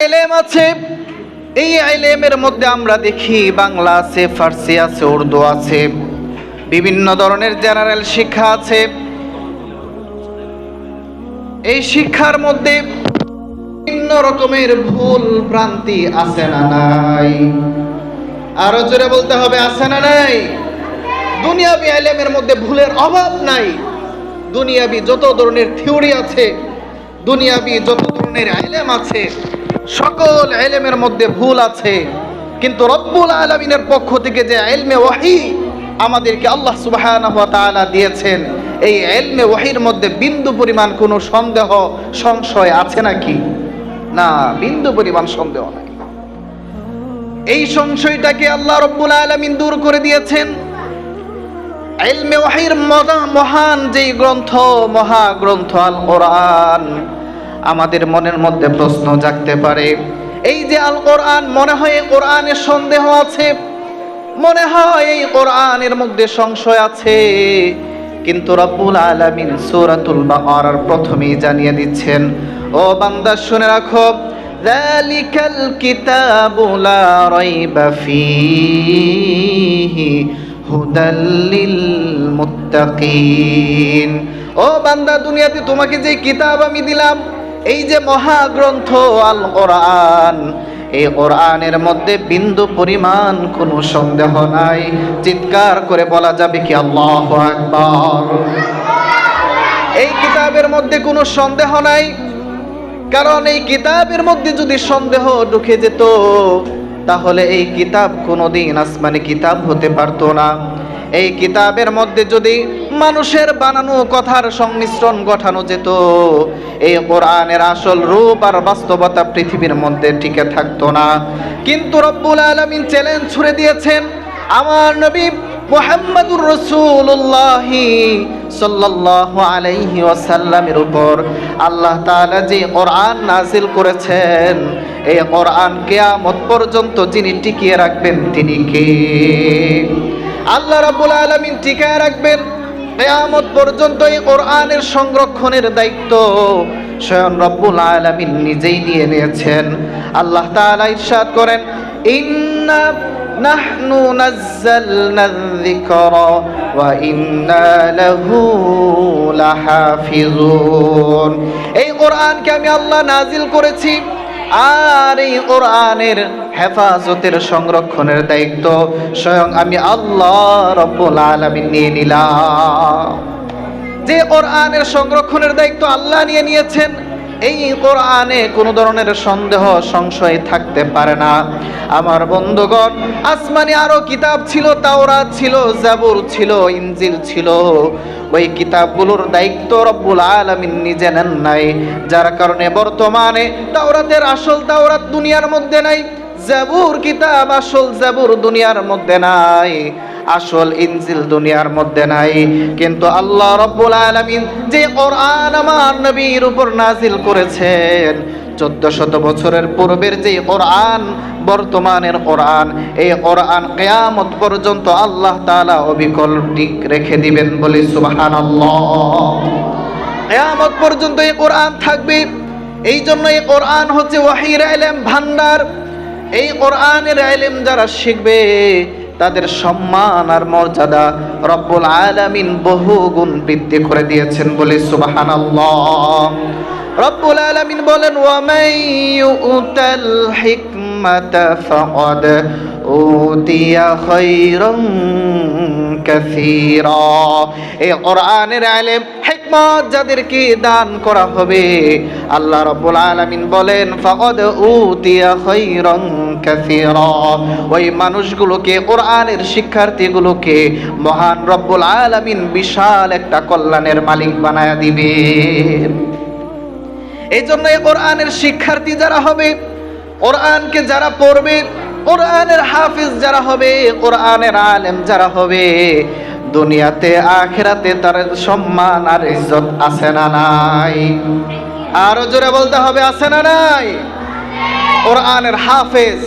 এলেম আছে। এই এলেমের মধ্যে আমরা দেখি বাংলা আছে, ফার্সি আছে, উর্দু আছে, বিভিন্ন ধরনের জেনারেল শিক্ষা আছে। এই শিক্ষার মধ্যে বিভিন্ন রকমের ভুল ভ্রান্তি আছে না নাই? আরো জোরে বলতে হবে, আছে না নাই? দুনিয়াবি এলেমের মধ্যে ভুলের অভাব নাই। দুনিয়াবি যত ধরনের থিওরি আছে, দুনিয়াবি যত ধরনের এলেম আছে, সকল এলেমের মধ্যে ভুল আছে। কিন্তু রব্বুল আলামিনের পক্ষ থেকে যে ইলমে ওয়াহী আমাদেরকে আল্লাহ সুবহানাহু ওয়া তাআলা দিয়েছেন, এই ইলমে ওয়াহীর মধ্যে বিন্দু পরিমাণ কোনো সন্দেহ সংশয় আছে নাকি? না, বিন্দু পরিমাণ সন্দেহ নাই। এই সংশয়টাকে আল্লাহ রব্বুল আলামিন দূর করে দিয়েছেন। ইলমে ওয়াহীর মহান যেই গ্রন্থ, মহাগ্রন্থ আল কোরআন, আমাদের মনের মধ্যে প্রশ্ন জাগতে পারে, এই যে আল কোরআন, মনে হয় এই কোরআনের সন্দেহ আছে, মনে হয় এই কোরআনের মধ্যে সংশয় আছে। কিন্তু রব্বুল আলামিন সূরাতুল বাকারার প্রথমেই জানিয়ে দিচ্ছেন, ও বান্দা শুনে রাখো, যালিকাল কিতাবু লা রাইবা ফীহি হুদাল লিল মুত্তাকিন। ও বান্দা, দুনিয়াতে তোমাকে যে কিতাব আমি দিলাম, এই যে মহাগ্রন্থ আল কোরআন, এই কোরআনের মধ্যে বিন্দু পরিমাণ কোনো সন্দেহ নাই। চিৎকার করে বলা যাবে কি আল্লাহু আকবার? এই কিতাবের মধ্যে কোনো সন্দেহ নাই। কারণ এই কিতাবের মধ্যে যদি সন্দেহ ঢুকে যেত, তাহলে এই কিতাব কোনোদিন আসমানি কিতাব হতে পারতো না। এই কিতাবের মধ্যে যদি মানুষের বানানো কথার সংমিশ্রণ ঘটানো যেত, এই কোরআনের আসল রূপ আর বাস্তবতা পৃথিবীর মধ্যে টিকে থাকতো না। কিন্তু রব্বুল আলামিন চ্যালেঞ্জ ছুড়ে দিয়েছেন আমার নবী মুহাম্মদুর রাসূলুল্লাহ সাল্লাল্লাহু আলাইহি ওয়াসাল্লামের উপর। আল্লাহ তাআলা যে কোরআন নাযিল করেছেন, এই কোরআন কিয়ামত পর্যন্ত যিনি টিকিয়ে রাখবেন তিনি কে? আল্লাহ রাব্বুল আলামিন টিকিয়ে রাখবেন কিয়ামত পর্যন্ত। এই কোরআনের সংরক্ষণের দায়িত্ব স্বয়ং রব্বুল আলামিন নিজেই নিয়ে নিয়েছেন। আল্লাহ তাআলা ইরশাদ করেন, ইন্না নাহনু নাযালনায যিকরা ওয়া ইন্না লাহু লাহাফিজুন। এই কোরআনকে আমি আল্লাহ নাজিল করেছি, আর এই কোরআনের হেফাজতের সংরক্ষণের দায়িত্ব স্বয়ং আমি আল্লাহ রব্বুল আলামিন নিয়ে নিলাম। যে কোরআনের সংরক্ষণের দায়িত্ব আল্লাহ নিয়ে নিয়েছেন, এই কোরআনে কোনো ধরনের সন্দেহ সংশয় থাকতে পারে না। আমার বন্ধুগণ, আসমানে আরো কিতাব ছিল, তাওরাত ছিল, জাবুর ছিল, ইনজিল ছিল। ওই কিতাবগুলোর দায়িত্ব রব্বুল আলামিন নিজে নেন নাই, যার কারণে বর্তমানে তাওরাতের আসল তাওরাত দুনিয়ার মধ্যে নাই, জাবুর কিতাব আসল জাবুর দুনিয়ার মধ্যে নাই, আসল ইনজিল দুনিয়ার মধ্যে নাই। কিন্তু আল্লাহ রব্বুল আলামিন যে কোরআন আমার নবীর উপর নাজিল করেছেন, 1400 বছরের পূর্বের যে কোরআন, বর্তমানের কোরআন, এই কোরআন কিয়ামত পর্যন্ত আল্লাহ তাআলা অবিকল রেখে দিবেন, বলি সুবহানাল্লাহ। কিয়ামত পর্যন্ত এই কোরআন থাকবে। এই জন্য এই কোরআন হচ্ছে ওয়াহীর ইলম ভান্ডার। এই কোরআনের ইলম যারা শিখবে, তাদের সম্মান আর মর্যাদা রব্বুল আলামিন বহু গুণ বৃদ্ধি করে দিয়েছেন, বলে সুবহানাল্লাহ। রব্বুল আলামিন বলেন, ওয়া মান ইউতাল হিকমাতা ফাকাদ উতিয়া খায়রান কাসীরা। এই কোরআনের ইলম হিকমত যাদেরকে দান করা হবে, আল্লাহ রাব্বুল আলামিন বলেন, ফাকাদ উতিয়া খায়রান কাসীরা। ওই মানুষগুলোকে, কোরআনের শিক্ষার্থীগুলোকে মহান রব্বুল আলামিন বিশাল একটা কল্যাণের মালিক বানায়া দিবেন। এই জন্য এই কোরআনের শিক্ষার্থী যারা হবে, কোরআনকে যারা পড়বে, কোরআনের হাফিজ যারা হবে, কোরআনের আলেম যারা হবে, দুনিয়াতে আখিরাতে তার সম্মান আর ইজ্জত আছে না নাই? আরো জোরে বলতে হবে, আছে না নাই? কোরআনের হাফেজ,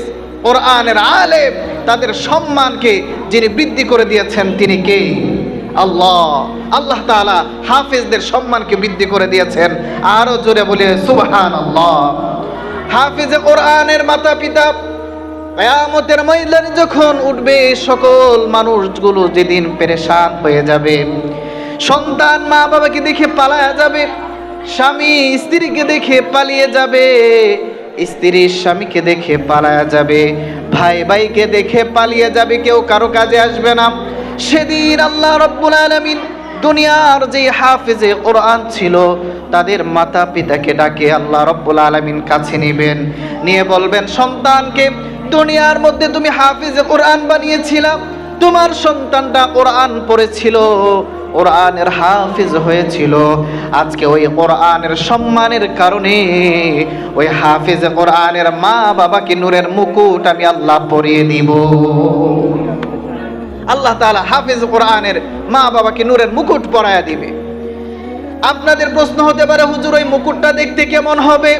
কোরআনের আলেম, তাদের সম্মানকে যিনি বৃদ্ধি করে দিয়েছেন তিনি কে? আল্লাহ। আল্লাহ তাআলা হাফেজদের সম্মানকে বৃদ্ধি করে দিয়েছেন। আরো জোরে বলে সুবহানাল্লাহ। হাফিজে কোরআনের মাতা পিতা কিয়ামতের ময়দানে যখন উঠবে, সকল মানুষগুলো যেদিন পেরেশান হয়ে যাবে। সন্তান মা বাবাকে দেখে পালায়া যাবে, স্বামী স্ত্রীকে দেখে পালিয়ে যাবে, স্ত্রী স্বামীকে দেখে পালায়া যাবে, ভাই ভাইকে দেখে পালিয়ে যাবে, কেউ কারো কাজে আসবে না। সেদিন আল্লাহ রাব্বুল আলামিন দুনিয়ার যে হাফেজে কোরআন ছিল তাদের মাতা পিতাকে ডাকে আল্লাহ রাব্বুল আলামিন কাছে নেবেন, নিয়ে বলবেন, সন্তানকে দুনিয়ার মধ্যে তুমি হাফেজে কোরআন বানিয়েছিলা, তোমার সন্তানটা কোরআন পড়েছিল, কোরআনের হাফিজ হয়েছিল, আজকে ওই কোরআনের সম্মানের কারণে ওই হাফিজ কোরআনের মা বাবাকে নূরের মুকুট আমি আল্লাহ পরিয়ে দিব। আল্লাহ তাআলা হাফিজ কোরআনের মা বাবাকে নূরের মুকুট পরায়া দিবে। আপনাদের প্রশ্ন হতে পারে, হুজুর ওই মুকুটটা দেখতে কেমন হবে?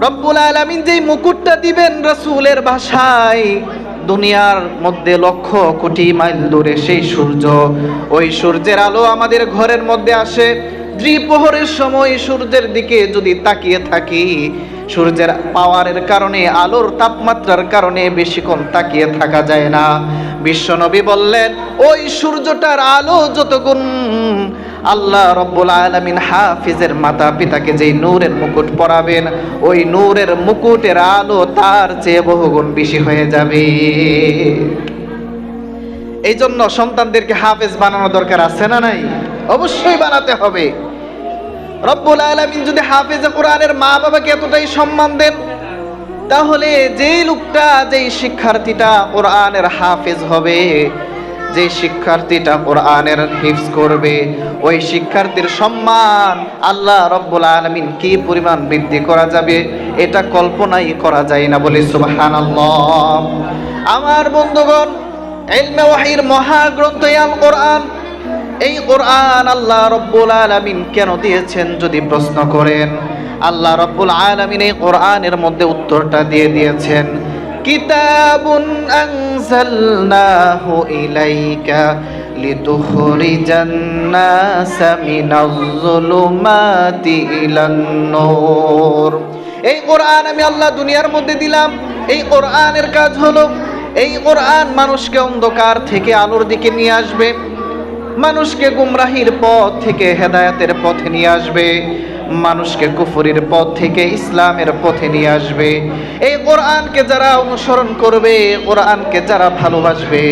রব্বুল আলামিন যেই মুকুটটা দিবেন রাসূলের ভাষায়, দুনিয়ার মধ্যে লক্ষ কোটি মাইল দূরে সেই সূর্য, ওই সূর্যের আলো আমাদের ঘরের মধ্যে আসে। দ্বিপ্রহরের সময় সূর্যের দিকে যদি তাকিয়ে থাকি, সূর্যের পাওয়ারের কারণে, আলোর তাপমাত্রার কারণে বেশিক্ষণ তাকিয়ে থাকা যায় না। বিশ্বনবী বললেন, ওই সূর্যটার আলো যতগুণ আল্লাহ রাব্বুল আলামিন হাফিজের মাতা পিতাকে যেই নূরের মুকুট পরাবেন, ওই নূরের মুকুটের আলো তার চেয়ে বহুগুণ বেশি হয়ে যাবে। এই জন্য সন্তানদেরকে হাফেজ বানানো দরকার আছে না নাই? অবশ্যই বানাতে হবে। রব্বুল আলামিন যদি হাফেজে কোরআনের মা বাবাকে এতটাই সম্মান দেন, তাহলে যেই লোকটা, যেই শিক্ষার্থীটা কোরআনের হাফেজ হবে, যে শিক্ষার্থীটা কোরআনের হিফজ করবে, ওই শিক্ষার্থীর সম্মান আল্লাহ রাব্বুল আলামিন কি পরিমাণ বৃদ্ধি করা যাবে এটা কল্পনাই করা যায় না, বলি সুবহানাল্লাহ। আমার বন্ধুগণ, ইলমে ওয়াহির মহাগ্রন্থ আল কোরআন, এই কোরআন আল্লাহ রাব্বুল আলামিন কেন দিয়েছেন যদি প্রশ্ন করেন, আল্লাহ রাব্বুল আলামিন এই কোরআনের মধ্যে উত্তরটা দিয়ে দিয়েছেন। কিতাবুন আনজালনাহু ইলাইকা লিতুখরিজান নাসা মিনাজ যুলুমাতি ইলান নূর। এই কোরআন আমি আল্লাহ দুনিয়ার মধ্যে দিলাম। এই কোরআনের কাজ হলো, এই কোরআন মানুষকে অন্ধকার থেকে আলোর দিকে নিয়ে আসবে, মানুষকে গুমরাহির পথ থেকে হেদায়েতের পথে নিয়ে আসবে, মানুষকে কুফরির পথ থেকে ইসলামের পথে নিয়ে আসবে। এই কোরআনকে যারা অনুসরণ করবে, কোরআনকে যারা ভালোবাসবে,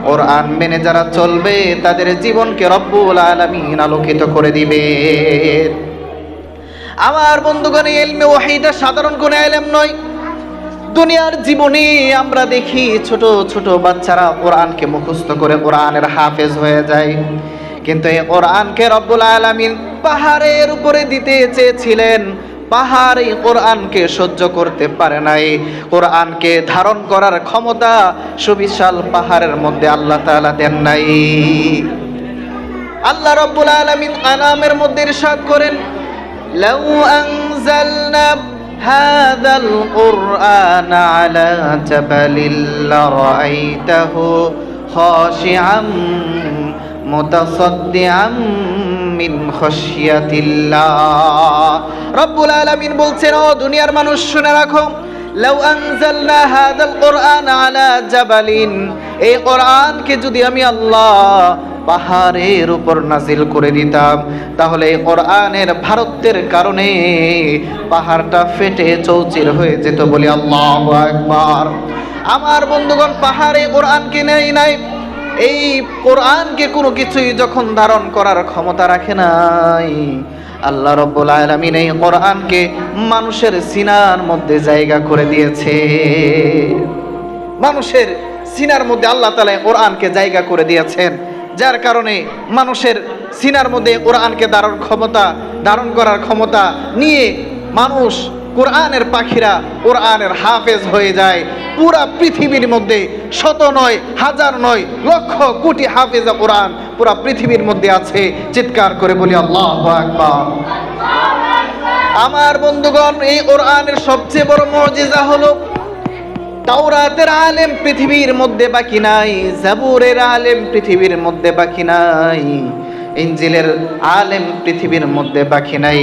কোরআন মেনে যারা চলবে, তাদের জীবনকে রব্বুল আলামিন আলোকিত করে দিবে। আমার বন্ধুগণ, এই ইলমে ওয়াহিটা সাধারণ কোনো ইলম নয়। দুনিয়ার জীবনে আমরা দেখি ছোট ছোট বাচ্চারা কোরআনকে মুখস্থ করে কোরআনের হাফেজ হয়ে যায়, কিন্তু এই কোরআনকে রব্বুল আলামিন পাহাড়ের উপরে দিতে চেয়েছিলেন, পাহাড় এই কোরআনকে সহ্য করতে পারে নাই। কোরআনকে ধারণ করার ক্ষমতা সুবিশাল পাহাড়ের মধ্যে আল্লাহ তাআলা দেন নাই। আল্লাহ রাব্বুল আলামিন আনামের মধ্যে ইরশাদ করেন, লাউ আনজালনা হাযাল কুরআন আলা জাবালিল লারাআইতাহু খাশিআম মুতাসাদ্দিআম মিন খাশিয়াতিল্লাহ। রব্বুল আলামিন বলছেন, ও দুনিয়ার মানুষ শুনে রাখো, লাউ আনজালনা হাযাল কুরআন আলা জাবালিন, এই কোরআনকে যদি আমি আল্লাহ পাহাড়ের উপর নাজিল করে দিতাম, তাহলে এই কোরআনের ভারতের কারণে পাহাড়টা ফেটে চৌচির হয়ে যেত, বলি আল্লাহু আকবার। আমার বন্ধুগণ, পাহাড়ে কোরআনকে নেই নাই, এই কোরআনকে কোনো কিছুই যখন ধারণ করার ক্ষমতা রাখে নাই, আল্লাহ রাব্বুল আলামিন এই কোরআনকে মানুষের সিনার মধ্যে জায়গা করে দিয়েছে। মানুষের সিনার মধ্যে আল্লাহ তাআলা কোরআনকে জায়গা করে দিয়েছেন, যার কারণে মানুষের সিনার মধ্যে কোরআনকে ধারণ করার ক্ষমতা নিয়ে মানুষ, কোরআনের পাখিরা কোরআনের হাফেজ হয়ে যায়। পুরা পৃথিবীর মধ্যে শত নয়, হাজার নয়, লক্ষ কোটি হাফেজা কোরআন পুরা পৃথিবীর মধ্যে আছে। চিৎকার করে বলি আল্লাহু আকবার। আমার বন্ধুগণ, এই কোরআনের সবচেয়ে বড় মুজিজা হলো তাওরাতের আলেম পৃথিবীর মধ্যে বাকি নাই, জাবুরের আলেম পৃথিবীর মধ্যে বাকি নাই, ইনজিলের আলেম পৃথিবীর মধ্যে বাকি নাই,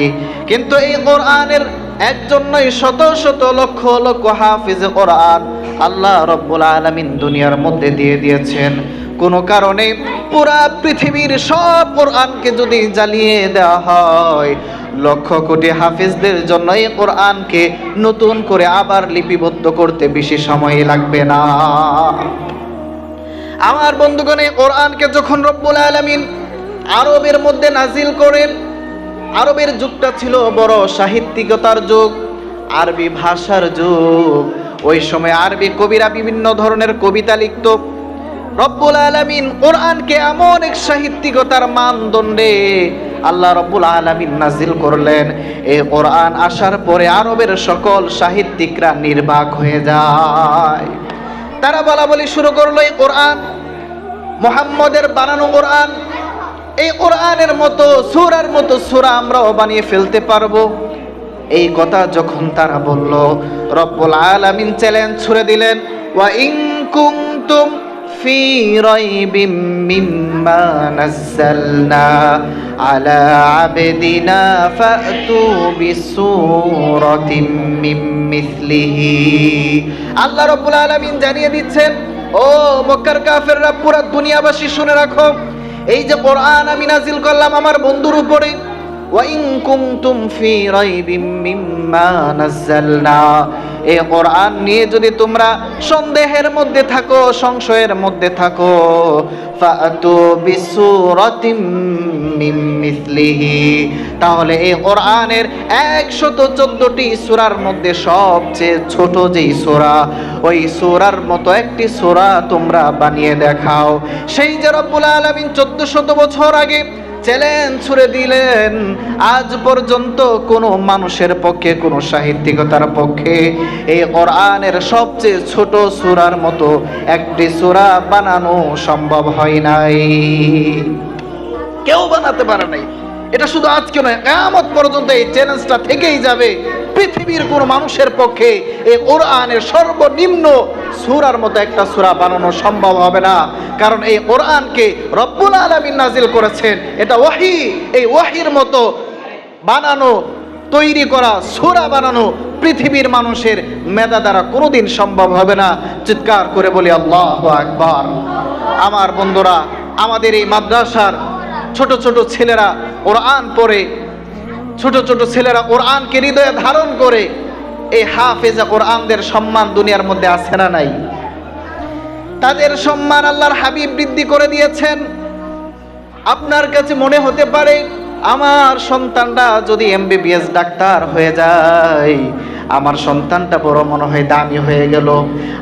কিন্তু এই কোরআনের একজন নয়, শত শত লক্ষ লক্ষ হাফিজ কোরআন আল্লাহ রব্বুল আলামিন দুনিয়ার মধ্যে দিয়ে দিয়েছেন। কোনো কারণে পুরা পৃথিবীর সব কোরআনকে যদি জ্বালিয়ে দেওয়া হয়, লক্ষ কোটি হাফিজদের জন্য এই কোরআনকে নতুন করে আবার লিপিবদ্ধ করতে বেশি সময় লাগবে না। আমার বন্ধুগণ, এই কোরআনকে যখন রব্বুল আলামিন আরবের মধ্যে নাজিল করেন, আরবের যুগটা ছিল বড় সাহিত্যিকতার যুগ, আরবি ভাষার যুগ। ওই সময় আরবি কবিরা বিভিন্ন ধরনের কবিতা লিখত। রব্বুল আলামিন কোরআনকে এমন এক সাহিত্যিকতার মানদণ্ডে আল্লাহ রব্বুল আলামিন নাজিল করলেন, এই কোরআন আসার পরে আরবের সকল সাহিত্যিকরা নির্বাক হয়ে যায়। তারা বলা বলি শুরু করলো, এই কোরআন মুহাম্মদের বানানো কোরআন, এই কোরআনের মতো সূরার মতো সূরা আমরাও বানিয়ে ফেলতে পারবো। এই কথা যখন তারা বলল, রব্বুল আলামিন চ্যালেঞ্জ ছুড়ে দিলেন, ওয়া ইন কুনতুম ফি রাইবিম মিম্মা নাযালনা আলা আবদিনা ফাতু বিসূরাতিম মিন মিসলিহি। আল্লাহ রব্বুল আলামিন জানিয়ে দিচ্ছেন, ও মক্কার কাফেররা, পুরো দুনিয়াবাসী শুনে রাখো, এই যে কোরআন আমি নাজিল করলাম আমার বন্ধুর উপরে, ওয়া ইন কুনতুম ফি রাইবিম মিম্মা নাযালনা, এই কোরআন নিয়ে যদি তোমরা সন্দেহের মধ্যে থাকো, সংশয়ের মধ্যে থাকো, ফাতু বিসূরাতিম মিন মিসলিহি, তাহলে এই কোরআনের 114টি সূরার মধ্যে সবচেয়ে ছোট যেই সূরা, ওই সূরার মতো একটি সূরা তোমরা বানিয়ে দেখাও। সেই যে রব্বুল আলামিন 1400 বছর আগে চ্যালেঞ্জ ছুড়ে দিলেন, আজ পর্যন্ত কোনো মানুষের পক্ষে, কোনো সাহিত্যিকতার পক্ষে এই কোরআনের সবচেয়ে ছোট সূরার মতো একটি সূরা বানানো সম্ভব হয় নাই, কেউ বানাতে পারে নাই। এটা শুধু আজকে নয়, কিয়ামত পর্যন্ত এই চ্যালেঞ্জটা থেকেই যাবে। পৃথিবীর কোন মানুষের পক্ষে এই কোরআনের সর্বনিম্ন সূরার মতো একটা সূরা বানানো সম্ভব হবে না, কারণ এই কোরআনকে রব্বুল আলামিন নাজিল করেছেন, এটা ওহী। এই ওহীর মতো বানানো, তৈরি করা সূরা বানানো পৃথিবীর মানুষের মেধা দ্বারা কোনোদিন সম্ভব হবে না। চিৎকার করে বলি আল্লাহু আকবার। আমার বন্ধুরা, আমাদের এই মাদ্রাসার ছোট ছোট ছেলেরা কোরআন পড়ে, ছোট ছোট ছেলেরা কোরআনকে হৃদয়ে ধারণ করে, এই হাফেজা কোরআনদের সম্মান দুনিয়ার মধ্যে আছে না নাই? তাদের সম্মান আল্লাহর হাবিব বৃদ্ধি করে দিয়েছেন। আপনার কাছে মনে হতে পারে, আমার সন্তানটা যদি এমবিবিএস ডাক্তার হয়ে যায়, আমার সন্তানটা বড় মনে হয় দামি হয়ে গেল,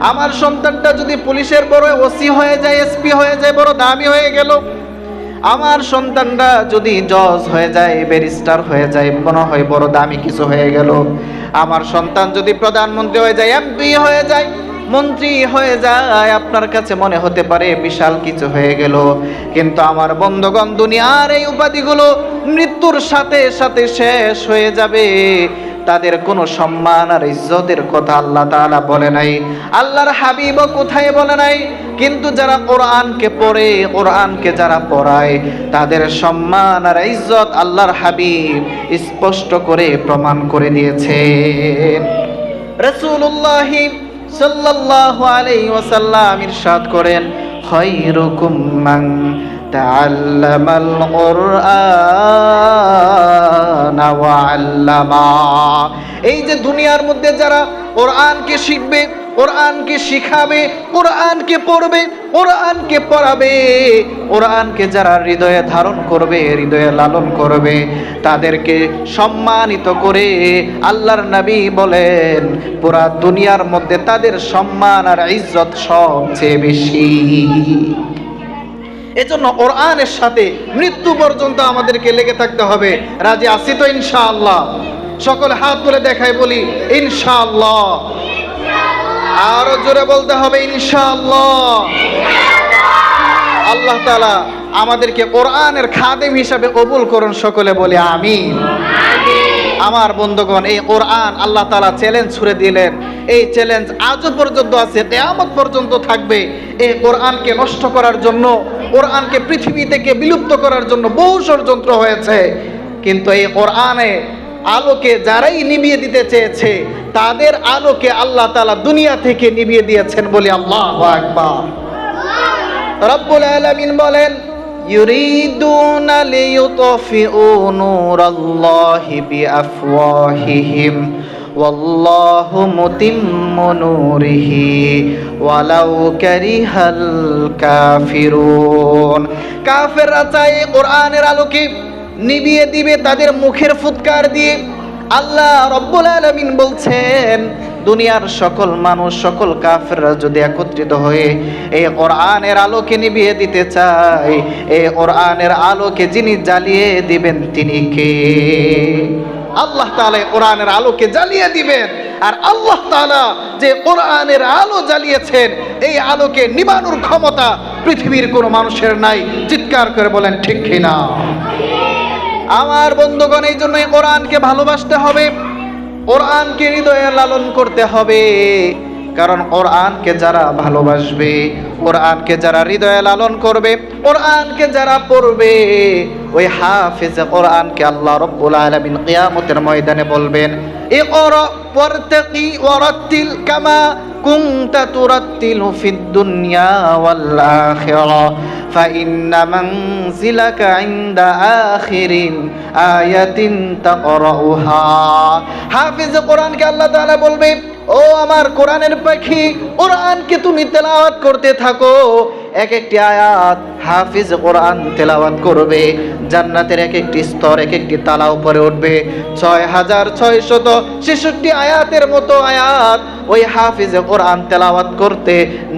আমার সন্তানটা যদি পুলিশের বড় ওসি হয়ে যায়, এসপি হয়ে যায়, বড় দামি হয়ে গেল, আমার সন্তানরা যদি জজ হয়ে যায়, ব্যারিস্টার হয়ে যায়, মনে হয় বড় দামি কিছু হয়ে গেল, আমার সন্তান যদি প্রধানমন্ত্রী হয়ে যায়, এমপি হয়ে যায়, মন্ত্রী হয়ে যায়, আপনার কাছে মনে হতে পারে বিশাল কিছু হয়ে গেল। কিন্তু আমার বন্ধুগণ, দুনিয়ার এই উপাধিগুলো মৃত্যুর সাথে সাথে শেষ হয়ে যাবে, তাদের কোনো সম্মান আর ইজ্জতের কথা আল্লাহ তাআলা বলে নাই, আল্লাহর হাবিবও কোথায় বলে নাই। কিন্তু যারা কোরআনকে পড়ে, কোরআনকে যারা পড়ায়, তাদের সম্মান আর ইজ্জত আল্লাহর হাবিব স্পষ্ট করে প্রমাণ করে দিয়েছেন। রাসূলুল্লাহ সাল্লাল্লাহু আলাইহি ওয়াসাল্লাম ইরশাদ করেন, খায়রুকুম মান তাআল্লামাল কুরআনা ওয়া আল্লামা। এই যে দুনিয়ার মধ্যে যারা কোরআনকে শিখবে, কোরআনকে শিখাবে, কোরআনকে পড়বে, কোরআনকে পড়াবে, কোরআনকে যারা হৃদয়ে ধারণ করবে, হৃদয়ে লালন করবে, তাদেরকে সম্মানিত করে আল্লাহর নবী বলেন, পুরা দুনিয়ার মধ্যে তাদের সম্মান আর ইজ্জত সবচেয়ে বেশি। এজন্য কোরআনের সাথে মৃত্যু পর্যন্ত আমাদেরকে লেগে থাকতে হবে। রাজি আছি তো ইনশাআল্লাহ? সকলে হাত তুলে দেখায় বলি ইনশাআল্লাহ। আরো জোরে বলতে হবে ইনশাআল্লাহ। আল্লাহ তাআলা আমাদেরকে কোরআনের খাদেম হিসাবে কবুল করুন, সকলে বলি আমিন। আমার বন্ধুগণ, এই কোরআন আল্লাহ তাআলা চ্যালেঞ্জ ছুড়ে দিলেন, এই চ্যালেঞ্জ আজও পর্যন্ত আছে, কিয়ামত পর্যন্ত থাকবে। এই কোরআনকে নষ্ট করার জন্য, কোরআনকে পৃথিবী থেকে বিলুপ্ত করার জন্য বহু ষড়যন্ত্র হয়েছে, কিন্তু এই কোরআনে আলোকে যারাই নিভিয়ে দিতে চেয়েছে তাদের আলোকে আল্লাহ তাআলা দুনিয়া থেকে নিভিয়ে দিয়েছেন বলে আল্লাহু আকবার। রব্বুল আলামিন বলেন, ইউরিদুনা লিইউতফিউ নূরাল্লাহি বিআফওয়াহিহিম ওয়াল্লাহু মুতিম্মু নূরিহি ওয়ালাউ কারিহাল কাফিরুন। কাফেররা চায় কোরআনের আলোকে নিভিয়ে দিবে তাদের মুখের ফুৎকার দিয়ে। আল্লাহ রব্বুল আলামিন বলছেন, দুনিয়ার সকল মানুষ, সকল কাফেররা যদি একত্রিত হয়ে এই কোরআনের আলোকে নিভিয়ে দিতে চায়, এই কোরআনের আলোকে যিনি জ্বালিয়ে দিবেন তিনি কে? আল্লাহ তাআলা কোরআনের আলোকে জ্বালিয়ে দিবেন। আর আল্লাহ তাআলা যে কোরআনের আলো জ্বালিয়েছেন, এই আলোকে নিবানোর ক্ষমতা পৃথিবীর কোনো মানুষের নাই। চিৎকার করে বলেন ঠিক কিনা? আমার বন্ধুগণ, এই জন্য কোরআনকে ভালোবাসতে হবে, কোরআনকে হৃদয়ে লালন করতে হবে। কারণ কোরআনকে যারা ভালোবাসবে, কোরআনকে যারা হৃদয়ে লালন করবে, কোরআনকে যারা পড়বে, ওই হাফেজ কোরআনকে আল্লাহ রব্বুল আলামিন কিয়ামতের ময়দানে বলবেন, ইকরা ওয়ারতাকি ওয়ারাত্তিল কামা কুনতা তুরাত্তিলু ফিদ দুনিয়া ওয়াল আখিরা ফাইন্না মানজিলাকা ইনদা আখিরিন আয়াতিন তাকরাউহা। হাফেজ কোরআনকে আল্লাহ তাআলা বলবে, ও আমার কোরআনের পাখি, কোরআনকে তুমি তেলাওয়াত করতে থাকো। এক একটি আয়াত হাফিজ কোরআন তেলাওয়াত করবে, জান্নাতের এক একটি স্তর, এক একটি তালা উপরে উঠবে। 6666 আয়াতের মতো আয়াত ওই হাফিজ কোরআন তেলাওয়াত করতে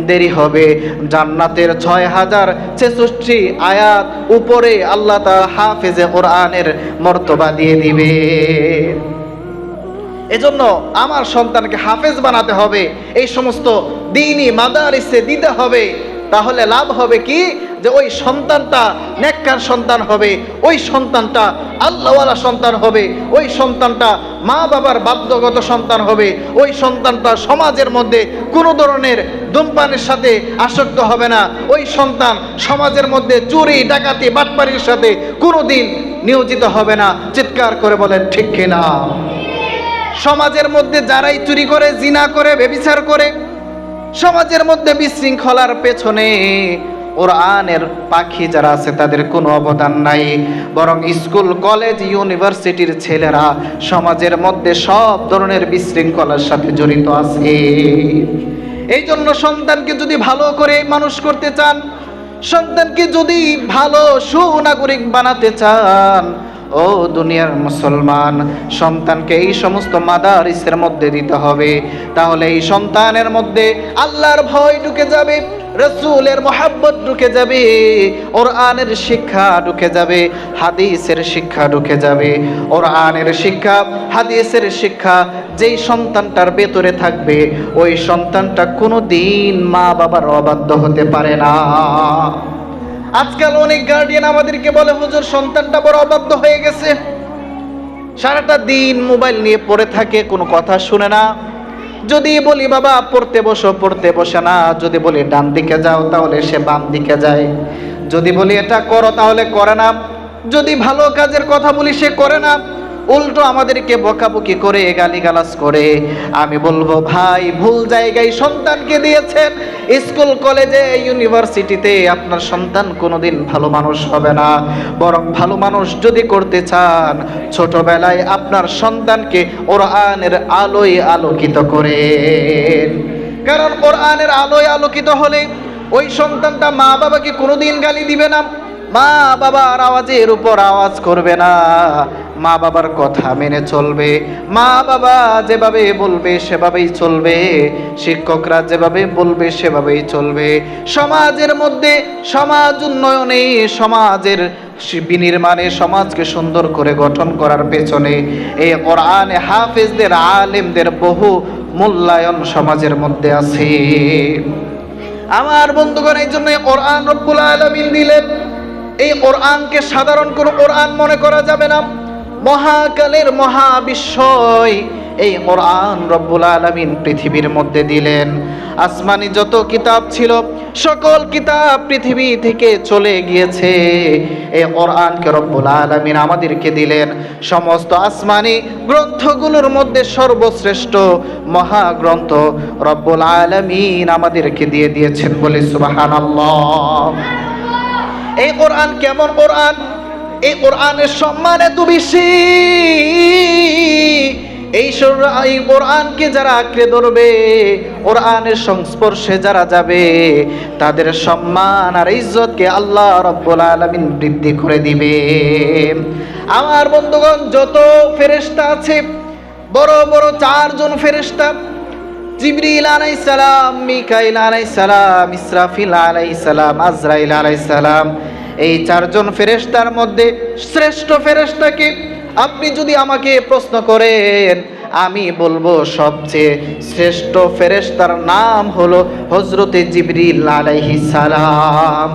দেরি হবে। জান্নাতের 6066 আয়াত উপরে আল্লাহ তাআলা হাফিজ কোরআনের মর্তবা দিয়ে দিবে। এজন্য আমার সন্তানকে হাফেজ বানাতে হবে, এই সমস্ত দ্বীনি মাদারিসে দিতে হবে। তাহলে লাভ হবে কি, যে ওই সন্তানটা নেককার সন্তান হবে, ওই সন্তানটা আল্লাহওয়ালা সন্তান হবে, ওই সন্তানটা মা বাবার বাধ্যগত সন্তান হবে, ওই সন্তানটা সমাজের মধ্যে কোনো ধরনের ধূমপানের সাথে আসক্ত হবে না, ওই সন্তান সমাজের মধ্যে চুরি ডাকাতি বাটপারির সাথে কোনোদিন নিয়োজিত হবে না। চিৎকার করে বলেন ঠিক কিনা? সমাজের মধ্যে যারাই চুরি করে, জিনা করে, ব্যভিচার করে, সমাজের মধ্যে বিশৃঙ্খলার পেছনে কোরআনের পাখি যারা আছে তাদের কোনো অবদান নাই। বরং স্কুল, কলেজ, ইউনিভার্সিটির ছেলেরা সমাজের মধ্যে সব ধরনের বিশৃঙ্খলার সাথে জড়িত আছে। এই জন্য সন্তানকে যদি ভালো করে মানুষ করতে চান, সন্তানকে যদি ভালো সুনাগরিক বানাতে চান, ও দুনিয়ার মুসলমান, সন্তানকে এই সমস্ত মাদারিসের মধ্যে দিতে হবে। তাহলে এই সন্তানের মধ্যে আল্লাহর ভয় ঢুকে যাবে, রাসূলের মহব্বত ঢুকে যাবে, কোরআনের শিক্ষা ঢুকে যাবে, হাদিসের শিক্ষা ঢুকে যাবে। কোরআনের শিক্ষা, হাদিসের শিক্ষা যেই সন্তানটার ভেতরে থাকবে, ওই সন্তানটা কোনোদিন মা বাবার অবাধ্য হতে পারে না। আজকাল অনেক গার্ডিয়ান আমাদেরকে বলে, হুজুর সন্তানটা বড় অবাধ্য হয়ে গেছে, সারাটা দিন মোবাইল নিয়ে পড়ে থাকে, কোনো কথা শুনে না। যদি বলি বাবা পড়তে বসো, পড়তে বসে না। যদি বলি ডান দিকে যাও, তাহলে সে বাম দিকে যায়। যদি বলি এটা করো, তাহলে করে না। যদি ভালো কাজের কথা বলি, সে করে না, উল্টো আমাদেরকে বকাবকি করে, গালিগালাজ করে। আমি বলবো, ভাই ভুল জায়গায় সন্তানকে দিয়েছেন। স্কুল, কলেজে, ইউনিভার্সিটিতে আপনার সন্তান কোনোদিন ভালো মানুষ হবে না। বরং ভালো মানুষ যদি করতে চান, ছোটবেলায় আপনার সন্তানকে কোরআনের আলোয় আলোকিত করেন। কারণ কোরআনের আলোয় আলোকিত হলে ওই সন্তানটা মা বাবাকে কোনোদিন গালি দিবে না, মা বাবার আওয়াজের উপর আওয়াজ করবে না, মা বাবার কথা মেনে চলবে, মা বাবা যেভাবে বলবে সেভাবেই চলবে, শিক্ষকরা যেভাবে বলবে সেভাবেই চলবে। সমাজের মধ্যে সমাজ উন্নয়নে, সমাজের বিনির্মাণে, সমাজকে সুন্দর করে গঠন করার পেছনে এই কোরআনে হাফেজদের, আলেমদের বহু মূল্যায়ন সমাজের মধ্যে আছে। আমার বন্ধুগণ, এই জন্য কোরআন রব্বুল আলামিন দিলেন। এই কোরআনকে সাধারণ কোনো কোরআন মনে করা যাবে না। মহাকালের মহাবিশ্বয় এই কোরআন রব্বুল আলামিন পৃথিবীর মধ্যে দিলেন। আসমানি যত কিতাব ছিল সকল কিতাব পৃথিবী থেকে চলে গিয়েছে, এই কোরআনকে রব্বুল আলামিন আমাদেরকে দিলেন। সমস্ত আসমানি গ্রন্থগুলোর মধ্যে সর্বশ্রেষ্ঠ মহাগ্রন্থ রব্বুল আলামিন আমাদেরকে দিয়ে দিয়েছেন বলে সুবহানাল্লাহ। এই কোরআন কেমন কোরআন? এই কোরআনের সম্মান এত বেশি, এই কোরআনকে যারা আঁকড়ে ধরবে, কোরআনের সংস্পর্শে যারা যাবে, তাদের সম্মান আর ইজ্জতকে আল্লাহ রাব্বুল আলামিন বৃদ্ধি করে দিবে। আমার বন্ধুগণ, যত ফেরেশতা আছে, বড় বড় চারজন ফেরেশতা, জিবরিল আলাইহিস সালাম, মিকাইল আলাইহিস সালাম, ইসরাফিল আলাইহিস সালাম, আজরাইল আলাইহিস সালাম, এই চারজন ফেরেশতার মধ্যে শ্রেষ্ঠ ফেরেশতাকে আপনি যদি আমাকে প্রশ্ন করেন, আমি বলবো সবচেয়ে শ্রেষ্ঠ ফেরেশতার নাম হলো হযরতে জিবরিল আলাইহিস সালাম।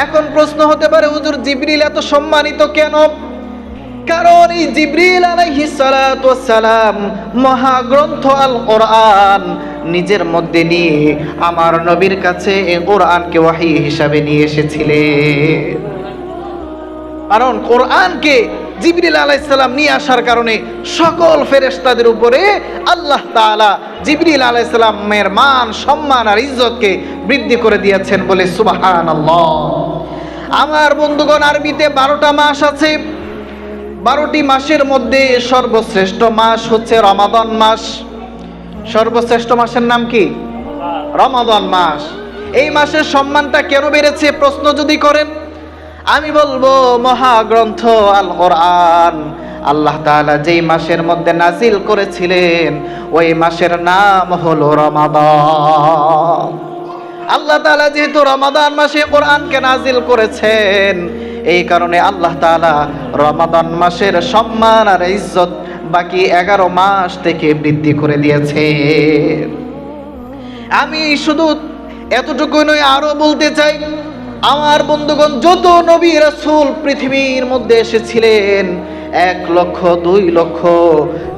এখন প্রশ্ন হতে পারে, হুজুর জিবরিল এত সম্মানিত কেন? কারণ এই জিবরিল আলাইহিস সালাতু ওয়াস সালাম মহাগ্রন্থ আল কোরআন নিজের মধ্যে নিয়ে আমার নবীর কাছে এই কোরআনকে ওয়াহী হিসাবে নিয়ে এসেছিলেন। কারণ কোরআনকে জিবরিল আলাইহিস সালাম নিয়ে আসার কারণে সকল ফেরেশতাদের উপরে আল্লাহ তাআলা জিবরিল আলাইহিস সালামের মান, সম্মান আর ইজ্জতকে বৃদ্ধি করে দিয়েছেন বলে সুবহানাল্লাহ। আমার বন্ধুগণ, আরবিতে 12টা মাস আছে। 12টি মাসের মধ্যে সর্বশ্রেষ্ঠ মাস হচ্ছে রমাদান মাস। সর্বশ্রেষ্ঠ মাসের নাম কি? রমাদান মাস। এই মাসের সম্মানটা কেন বেড়েছে প্রশ্ন যদি করেন, আমি বলবো মহাগ্রন্থ আল কোরআন আল্লাহ তাআলা যেই মাসের মধ্যে নাজিল করেছিলেন, ওই মাসের নাম হলো রমাদান। আল্লাহ তাআলা যেহেতু রমাদান মাসে কোরআনকে নাজিল করেছেন, এই কারণে আল্লাহ তাআলা রমাদান মাসের সম্মান আর ইজ্জত বাকি 11 মাস থেকে বৃদ্ধি করে দিয়েছে। আমি শুধু এতটুকু নয়, আরো বলতে চাই, আমার বন্ধুগণ, যত নবী রাসূল পৃথিবীর মধ্যে এসেছিলেন, 1 লক্ষ 2 লক্ষ,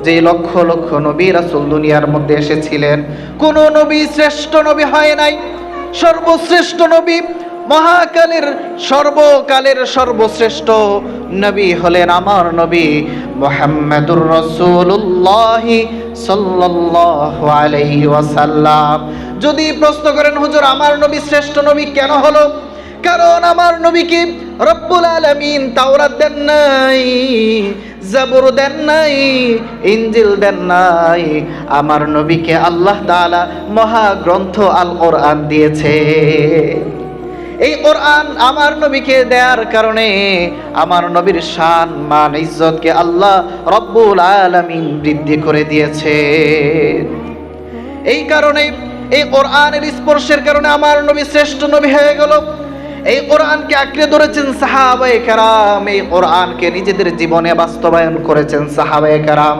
যে লক্ষ লক্ষ নবী রাসূল দুনিয়ার মধ্যে এসেছিলেন, কোন নবী শ্রেষ্ঠ নবী হয় নাই। সর্বশ্রেষ্ঠ নবী, মহাকালের সর্বকালের সর্বশ্রেষ্ঠ নবী হলেন আমার নবী মুহাম্মদুর রাসূলুল্লাহ সাল্লাল্লাহু আলাইহি ওয়াসাল্লাম। যদি প্রশ্ন করেন, হুজুর আমার নবী শ্রেষ্ঠ নবী কেন হলো? কারণ আমার নবীকে রব্বুল আলামিন তাওরাত দেন নাই, জাবুর দেন নাই, ইনজিল দেন নাই। আমার নবীকে আল্লাহ তাআলা মহাগ্রন্থ আল কোরআন দিয়েছে। এই কোরআন আমার নবীকে দেওয়ার কারণে আমার নবীর শান, মান, ইজ্জতকে আল্লাহ রব্বুল আলামিন বৃদ্ধি করে দিয়েছে। এই কারণে এই কোরআনের স্পর্শের কারণে আমার নবী শ্রেষ্ঠ নবী হয়ে গেল। এই কোরআনকে আঁকড়ে ধরেছেন সাহাবায়ে কেরাম, এই কোরআনকে নিজেদের জীবনে বাস্তবায়ন করেছেন সাহাবায়ে কেরাম,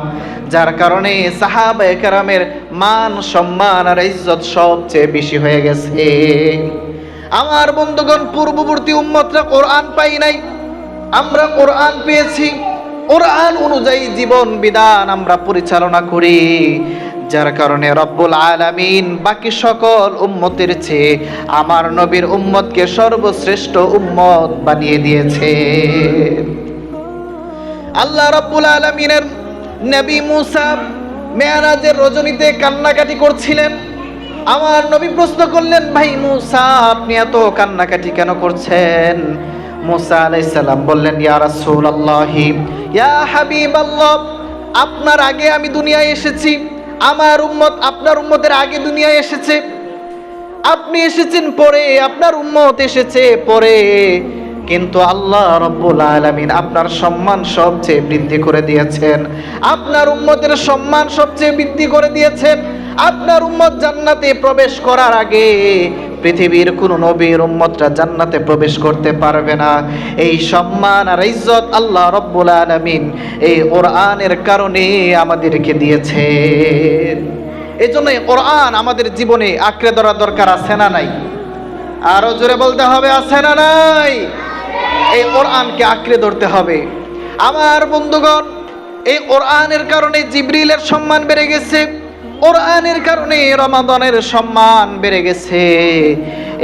যার কারণে সাহাবায়ে কেরামের মান, সম্মান আর ইজ্জত সবচেয়ে বেশি হয়ে গেছে। আমার বন্ধুগণ, পূর্ববর্তী উম্মতরা কোরআন পাই নাই, আমরা কোরআন পেয়েছি। কোরআন অনুযায়ী জীবন বিধান আমরা পরিচালনা করি, যার কারণে রব্বুল আলামিন বাকি সকল উম্মতের চেয়ে আমার নবীর উম্মতকে সর্বশ্রেষ্ঠ উম্মত বানিয়ে দিয়েছে। আল্লাহ রব্বুল আলামিনের নবী মুসা মেরাজের রজনীতে কান্নাকাটি করছিলেন। আমার নবী প্রশ্ন করলেন, ভাই মুসা, আপনি এত কান্নাকাটি কেন করছেন? মুসা আলাইহিস সালাম বললেন, ইয়া রাসূলুল্লাহ, ইয়া হাবিবাল্লাহ, আপনার আগে আমি দুনিয়ায় এসেছি, আমার উম্মত আপনার উম্মতের আগে দুনিয়ায় এসেছে, আপনি এসেছেন পরে, আপনার উম্মত এসেছে পরে, কিন্তু আল্লাহ রব্বুল আলামিন আপনার সম্মান সবচেয়ে বৃদ্ধি করে দিয়েছেন, আপনার উম্মতের সম্মান সবচেয়ে বৃদ্ধি করে দিয়েছেন। আপনার উম্মত জান্নাতে প্রবেশ করার আগে পৃথিবীর কোন নবীর উম্মতরা জান্নাতে প্রবেশ করতে পারবে না। এই সম্মান আর ইজ্জত আল্লাহ রব্বুল আলামিন এই কোরআনের কারণে আমাদেরকে দিয়েছেন। এই জন্য কোরআন আমাদের জীবনে আঁকড়ে ধরা দরকার, আছে না নাই? আরো জোরে বলতে হবে, আছে না নাই? এই কোরআনকে আঁকড়ে ধরতে হবে। আমার বন্ধুগণ, এই কোরআনের কারণে জিবরিলের সম্মান বেড়ে গেছে, কোরআনের কারণে রমাদানের সম্মান বেড়ে গেছে,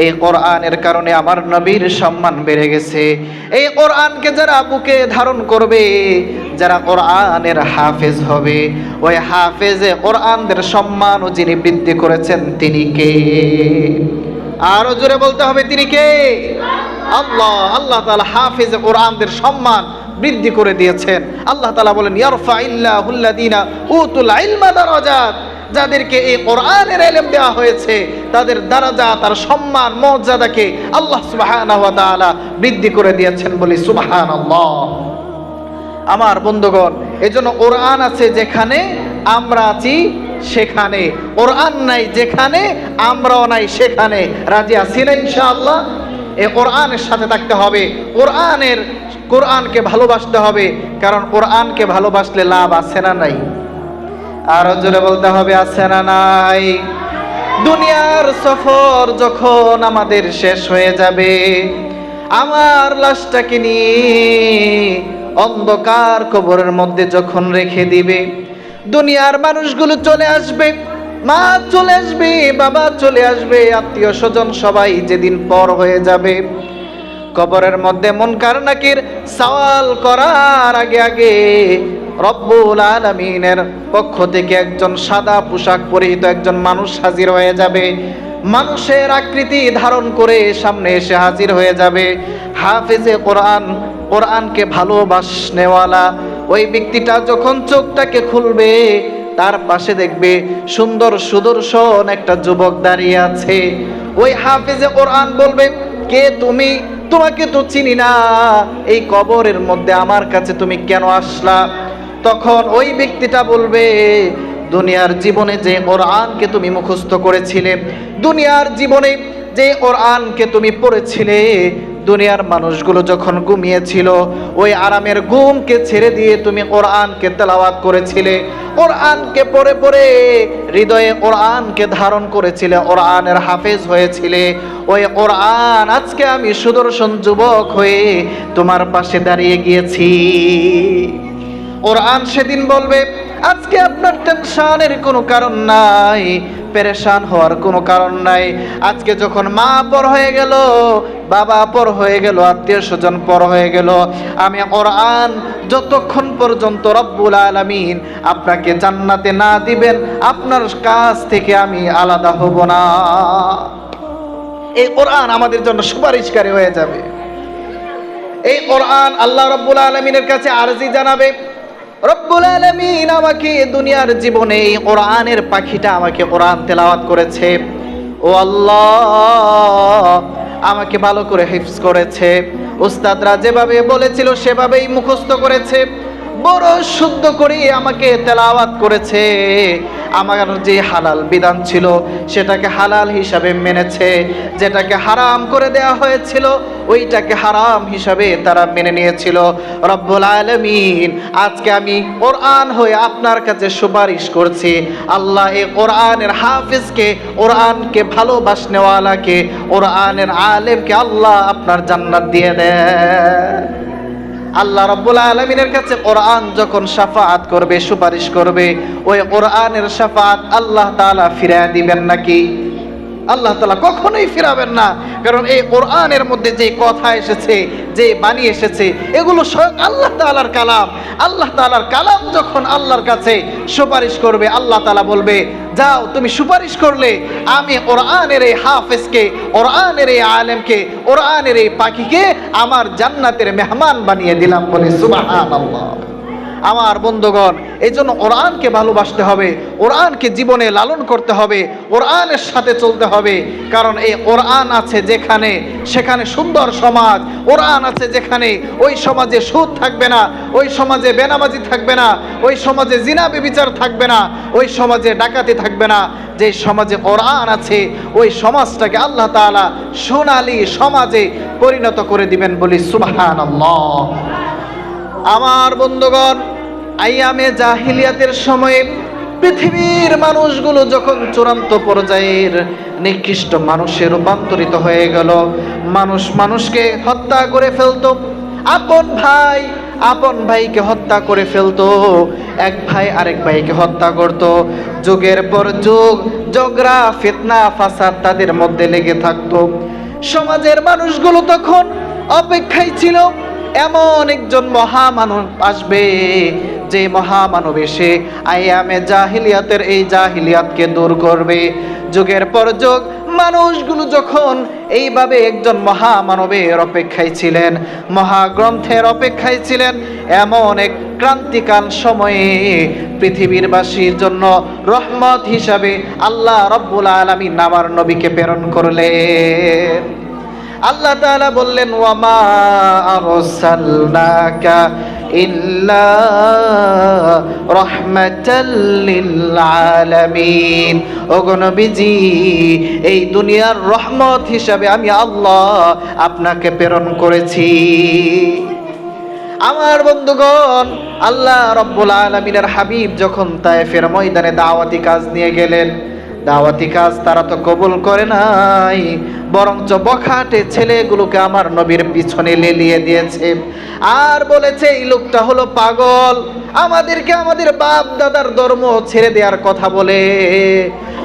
এই কোরআনের কারণে আমার নবীর সম্মান বেড়ে গেছে। এই কোরআনকে যারা বুকে ধারণ করবে, যারা কোরআনের হাফেজ হবে, ওই হাফেজে কোরআনদের সম্মানও যিনি বৃদ্ধি করেছেন তিনি কে? আরো জোরে বলতে হবে, তিনি কে? আল্লাহ। আল্লাহ তাআলা হাফেজে কোরআনদের সম্মান বৃদ্ধি করে দিয়েছেন। আল্লাহ তাআলা বলেন, ইয়ারফাইল্লাহুল্লাযীনা উতুল ইলমা দারাজাত, যাদেরকে এই কোরআনের ইলম দেওয়া হয়েছে তাদের দারাজাত আর সম্মান মর্যাদাকে আল্লাহ সুবহানাহু ওয়া তাআলা বৃদ্ধি করে দিয়েছেন, বলি সুবহানাল্লাহ। আমার বন্ধুগণ, এজন্য কোরআন আছে যেখানে আমরা আছি সেখানে, কোরআন নাই যেখানে আমরাও নাই সেখানে। রাজি আছি না ইনশাআল্লাহ? এই কোরআনের সাথে থাকতে হবে, কোরআনকে ভালোবাসতে হবে, কারণ কোরআনকে ভালোবাসলে লাভ আছে না নাই? আরো জোরে বলতে হবে, আছে না নাই? দুনিয়ার সফর যখন আমাদের শেষ হয়ে যাবে, আমার লাশটাকে নিয়ে অন্ধকার কবরের মধ্যে যখন রেখে দিবে, দুনিয়ার মানুষগুলো চলে আসবে, মা চলে আসবে, বাবা চলে আসবে, আত্মীয় স্বজন সবাই যেদিন পর হয়ে যাবে, কবরের মধ্যে মুনকার নাকির সওয়াল করার আগে আগে রব্বুল আলামিনের পক্ষ থেকে একজন সাদা পোশাক পরিহিত একজন মানুষ হাজির হয়ে যাবে, মানুষের আকৃতি ধারণ করে সামনে এসে হাজির হয়ে যাবে। হাফেজে কোরআন, কোরআনকে ভালোবাসনেওয়ালা ওই ব্যক্তিটা যখন চোখটাকে খুলবে, তার পাশে দেখবে সুন্দর সুদর্শন একটা যুবক দাঁড়িয়ে আছে। ওই হাফেজে কোরআন বলবে, কে তুমি? তোমাকে তো চিনি না, এই কবরের মধ্যে আমার কাছে তুমি কেন আসলা? তখন ওই ব্যক্তিটা বলবে, দুনিয়ার জীবনে যে কোরআনকে তুমি মুখস্থ করেছিলে, দুনিয়ার জীবনে যে কোরআনকে তুমি পড়েছিলে, দুনিয়ার মানুষগুলো যখন ঘুমিয়েছিল ওই আরামের ঘুমকে ছেড়ে দিয়ে তুমি কোরআনকে তেলাওয়াত করেছিলে, কোরআনকে পড়ে পড়ে হৃদয়ে কোরআনকে ধারণ করেছিলে, কোরআনের হাফেজ হয়েছিলে। ওই কোরআন আজকে আমি সুদর্শন যুবক হয়ে তোমার পাশে দাঁড়িয়ে গিয়েছি। কোরআন সেদিন বলবে, আজকে আপনার টেনশনের কোনো কারণ নাই, পেরেশান হওয়ার কোনো কারণ নাই। আজকে যখন মা পর হয়ে গেল, বাবা পর হয়ে গেল, আত্মীয় স্বজন পর হয়ে গেল, আমি কোরআন যতক্ষণ পর্যন্ত রব্বুল আলামিন আপনাকে জান্নাতে না দিবেন, আপনার কাছ থেকে আমি আলাদা হব না। এই কোরআন আমাদের জন্য সুপারিশকারী হয়ে যাবে। এই কোরআন আল্লাহ রব্বুল আলামিনের কাছে আরজি জানাবে, রব্বুল আলামিন আমাকে দুনিয়ার জীবনে এই কোরআনের পাখিটা আমাকে কোরআন তেলাওয়াত করেছে, ও আল্লাহ আমাকে ভালো করে হিফজ করেছে, উস্তাদরা যেভাবে বলেছিল সেভাবেই মুখস্থ করেছে, বড় শুদ্ধ করে আমাকে তেলাওয়াত করেছে, আমার যে হালাল বিধান ছিল সেটাকে হালাল হিসাবে মেনেছে, যেটাকে হারাম করে দেয়া হয়েছিল ওইটাকে হারাম হিসাবে তারা মেনে নিয়েছিল। রব্বুল আলামিন আজকে আমি কোরআন হয়ে আপনার কাছে সুপারিশ করছি, আল্লাহ এই কোরআনের হাফিজকে, কোরআনকে ভালোবাসনেওয়ালাকে, কোরআনের আলেমকে আল্লাহ আপনার জান্নাত দিয়ে দেন। আল্লাহ রাব্বুল আলামিনের কাছে কোরআন যখন শাফাআত করবে, সুপারিশ করবে, ওই কোরআনের শাফাআত আল্লাহ তাআলা ফিরিয়ে দিবেন নাকি? আল্লাহ তাআলা কখনোই ফিরাবেন না, কারণ এই কোরআনের মধ্যে যে কথা এসেছে, যে বাণী এসেছে, এগুলো স্বয়ং আল্লাহ তাআলার কালাম। আল্লাহ তাআলার কালাম যখন আল্লাহর কাছে সুপারিশ করবে, আল্লাহ তাআলা বলবে, যাও তুমি সুপারিশ করলে, আমি কোরআনের এই হাফেজকে, কোরআনের এই আলেমকে, কোরআনের এই পাখিকে আমার জান্নাতের মেহমান বানিয়ে দিলাম, বলে সুবহানাল্লাহ। আমার বন্ধুগণ, এই জন্য কোরআনকে ভালোবাসতে হবে, কোরআনকে জীবনে লালন করতে হবে, কোরআনের সাথে চলতে হবে, কারণ এই কোরআন আছে যেখানে সেখানে সুন্দর সমাজ, কোরআন আছে যেখানে ওই সমাজে সুদ থাকবে না, ওই সমাজে বেনামাজি থাকবে না, ওই সমাজে জিনা ব্যভিচার থাকবে না, ওই সমাজে ডাকাতি থাকবে না। যে সমাজে কোরআন আছে ওই সমাজটাকে আল্লাহ তাআলা সোনালী সমাজে পরিণত করে দিবেন, বলি সুবহানাল্লাহ। আমার বন্ধুগণ, আইয়ামে জাহিলিয়াতের সময়ে পৃথিবীর মানুষগুলো যখন চূড়ান্ত পর্যায়ের নিকৃষ্ট মানুষে রূপান্তরিত হয়ে গেল, মানুষ মানুষকে হত্যা করে ফেলতো, আপন ভাই আপন ভাইকে হত্যা করে ফেলতো, এক ভাই আরেক ভাইকে হত্যা করত। যুগের পর যুগ ঝগড়া ফিতনা ফাসাদ তাদের মধ্যে লেগে থাকতো। সমাজের মানুষগুলো তখন অপেক্ষায় ছিল এমন একজন মহামানব আসবে, যে মহামানব এসে আইয়ামে জাহিলিয়াতের এই জাহিলিয়াতকে দূর করবে। যুগের পর যুগ মানুষগুলো যখন এইভাবে একজন মহামানবের অপেক্ষায় ছিলেন, মহাগ্রন্থের অপেক্ষায় ছিলেন, এমন এক ক্রান্তিকাল সময়ে পৃথিবীর বাসীর জন্য রহমত হিসাবে আল্লাহ রব্বুল আলামিন আমার নবীকে প্রেরণ করলেন। আল্লাহ তাআলা বললেন, ওয়ামা আরসালনাকা ইল্লা রাহমাতাল লিল আলামিন। ওগো নবীজি, এই দুনিয়ার রহমত হিসাবে আমি আল্লাহ আপনাকে প্রেরণ করেছি। আমার বন্ধুগণ, আল্লাহ রব্বুল আলামিনের হাবিব যখন তায়েফের ময়দানে দাওয়াতি কাজ নিয়ে গেলেন, দাওয়াতি কাজ তারা তো কবুল করে নাই, বরঞ্চ বখাটে ছেলেগুলোকে আমার নবীর পিছনে লেলিয়ে দিয়েছে আর বলেছে এই লোকটা হলো পাগল, আমাদেরকে আমাদের বাপ দাদার ধর্ম ছেড়ে দেওয়ার কথা বলে,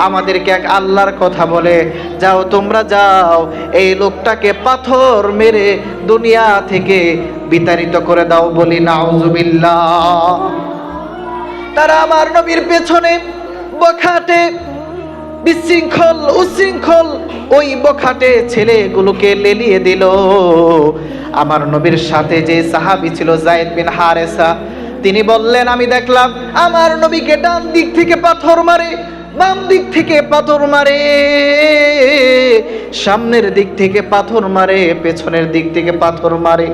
আমাদেরকে এক আল্লাহর কথা বলে। যাও তোমরা যাও, এই লোকটাকে পাথর মেরে দুনিয়া থেকে বিতাড়িত করে দাও, বলি নাউজুবিল্লাহ। তারা আমার নবীর পেছনে বখাটে বিশৃঙ্খল উশৃঙ্খল ওই বখাটে ছেলেগুলোকে লেলিয়ে দিল। আমার নবীর সাথে যে সাহাবী ছিল যায়েদ বিন হারেসা, তিনি বললেন, আমি দেখলাম আমার নবীকে ডান দিক থেকে পাথর মারে, বাম দিক থেকে পাথর মারে, সামনের দিক থেকে পাথর মারে, পেছনের দিক থেকে পাথর মারে।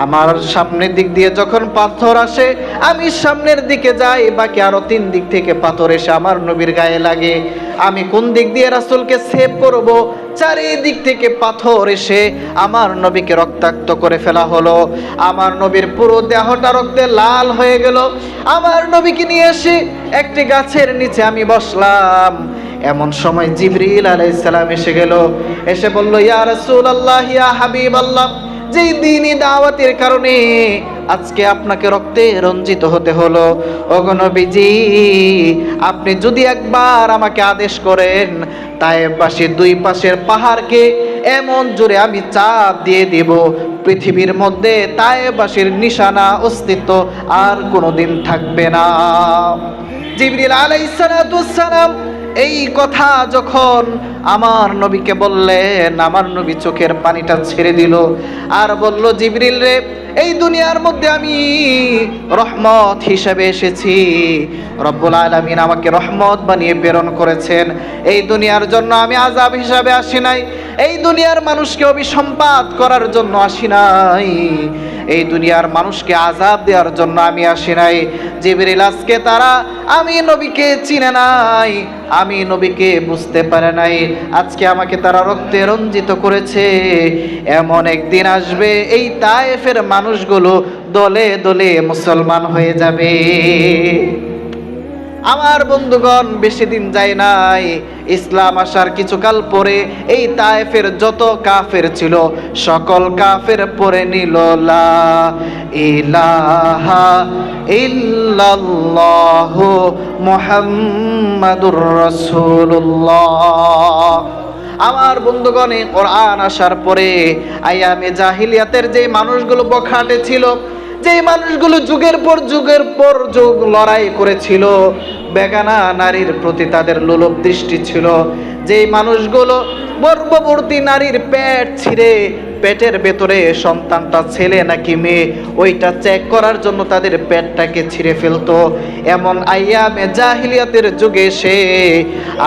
আমার সামনের দিক দিয়ে যখন পাথর আসে আমি সামনের দিকে যাই, বাকি আরো 3 দিক থেকে পাথর এসে আমার নবীর গায়ে লাগে। আমি কোন দিক দিয়ে রাসূলকে সেভ করব? চারিদিক থেকে পাথর এসে আমার নবীকে রক্তাক্ত করে ফেলা হলো। আমার নবীর পুরো দেহটা রক্তে লাল হয়ে গেল। আমার নবীকে নিয়ে এসে একটি গাছের নিচে আমি বসলাম। এমন সময় জিবরিল আলাইহিস সালাম এসে গেল, এসে বলল, ইয়া রাসূলুল্লাহ, ইয়া হাবিবাল্লাহ, যেই দ্বীনি দাওয়াতের কারণে আজকে আপনাকে রক্তে রঞ্জিত হতে হলো, ওগো নবীজি, আপনি যদি একবার আমাকে আদেশ করেন, তায়েফবাসীর 2 পাশের পাহাড়কে এমন জোরে আমি চাপ দিয়ে দেব, পৃথিবীর মধ্যে তায়েফবাসীর নিশানা অস্তিত্ব আর কোনোদিন থাকবে না। জিবরিল আলাইহিস সালাম এই কথা যখন আমার নবীকে বললেন, আমার নবী চোখের পানিটা ছেড়ে দিল আর বলল, জিবরিল রে, এই দুনিয়ার মধ্যে আমি রহমত হিসেবে এসেছি, রব্বুল আলামিন আমাকে রহমত বানিয়ে প্রেরণ করেছেন। এই দুনিয়ার জন্য আমি আযাব হিসাবে আসি নাই, এই দুনিয়ার মানুষকে অভিসম্পাত করার জন্য আসি নাই, এই দুনিয়ার মানুষকে আযাব দেওয়ার জন্য আমি আসি নাই। জিবরিল, আজকে তারা আমি নবীকে চিনে নাই, আমি নবীকে বুঝতে পারে নাই, আজকে আমাকে তারা রক্তে রঞ্জিত করেছে। এমন একদিন আসবে এই তায়েফের মানুষগুলো দলে দলে মুসলমান হয়ে যাবে। আমার বন্ধুগণ, বেশি দিন যায় নাই, ইসলাম আসার কিছুকাল পরে এই তায়েফের যত কাফের ছিল সকল কাফের পরে নিল লা ইলাহা ইল্লাল্লাহু মুহাম্মাদুর রাসূলুল্লাহ। আমার বন্ধুগণ, কোরআন আসার পরে আইয়ামে জাহিলিয়াতের যে মানুষগুলো বখাটে ছিল, যে মানুষগুলো যুগের পর যুগ লড়াই করেছিল, বেগানা নারীর প্রতি তাদের লোলুপ দৃষ্টি ছিল, যে মানুষগুলো গর্ভবতী নারীর পেট ছিঁড়ে পেটের ভেতরে সন্তানটা ছেলে নাকি মেয়ে ওইটা চেক করার জন্য তাদের পেটটাকে ছিঁড়ে ফেলতো, এমন আইয়ামে জাহিলিয়াতের যুগে এসে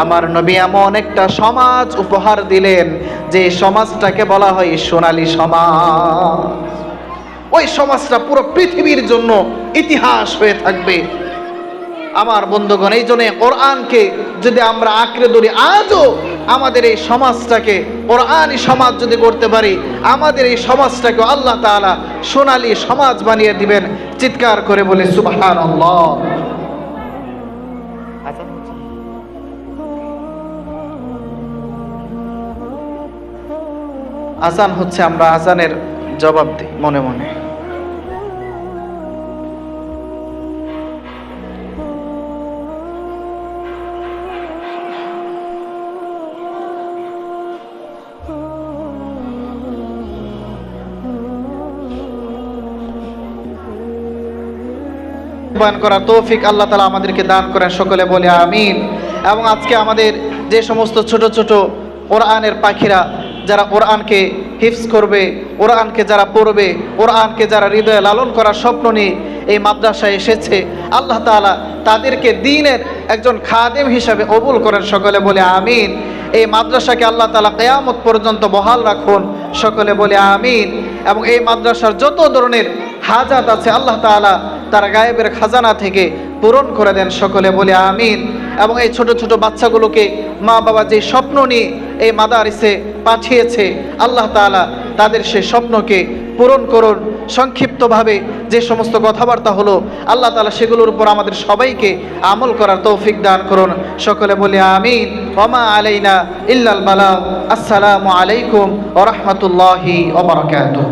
আমার নবী এমন একটা সমাজ উপহার দিলেন, যে সমাজটাকে বলা হয় সোনালী সমাজ। ওই সমাজটা পুরো পৃথিবীর জন্য ইতিহাস হয়ে থাকবে। আমার বন্ধুগণ, এই জন্য কোরআনকে যদি আমরা আঁকড়ে ধরি, আজও আমাদের এই সমাজটাকে কোরআনি সমাজ যদি করতে পারি, আমাদের এই সমাজটাকে আল্লাহ তাআলা সোনালী সমাজ বানিয়ে দিবেন। চিৎকার করে বলে সুবহানাল্লাহ। আজান হচ্ছে, আমরা আজানের জবাব দিই মনে মনে। বয়ান করার তৌফিক আল্লাহ তাআলা আমাদেরকে দান করেন, সকলে বলে আমিন। এবং আজকে আমাদের যে সমস্ত ছোট ছোট কোরআনের পাখিরা যারা কোরআনকে হিফজ করবে, কোরআনকে যারা পড়বে, কোরআনকে যারা হৃদয়ে লালন করার স্বপ্ন নিয়ে এই মাদ্রাসায় এসেছে, আল্লাহ তাআলা তাদেরকে দ্বীনের একজন খাদেম হিসাবে কবুল করেন, সকলে বলে আমিন। এই মাদ্রাসাকে আল্লাহ তাআলা কিয়ামত পর্যন্ত বহাল রাখুন, সকলে বলে আমিন। এবং এই মাদ্রাসার যত ধরনের হাজাত আছে আল্লাহ তাআলা তার গায়েবের খাজানা থেকে পূরণ করে দেন, সকলে বলে আমিন। এবং এই ছোট ছোট বাচ্চাগুলোকে মা বাবা যে স্বপ্ন নিয়ে এই মাদারিসে পাঠিয়েছে, আল্লাহ তাআলা তাদের সেই স্বপ্নকে পূরণ করুন। সংক্ষিপ্তভাবে যে সমস্ত কথাবার্তা হলো আল্লাহ তাআলা সেগুলোর উপর আমাদের সবাইকে আমল করার তৌফিক দান করুন, সকলে বলে আমিন। ওমা আলাইনা ইল্লাল বালাগ। আসসালামু আলাইকুম ওয়া রাহমাতুল্লাহি ওয়া বারাকাতুহু।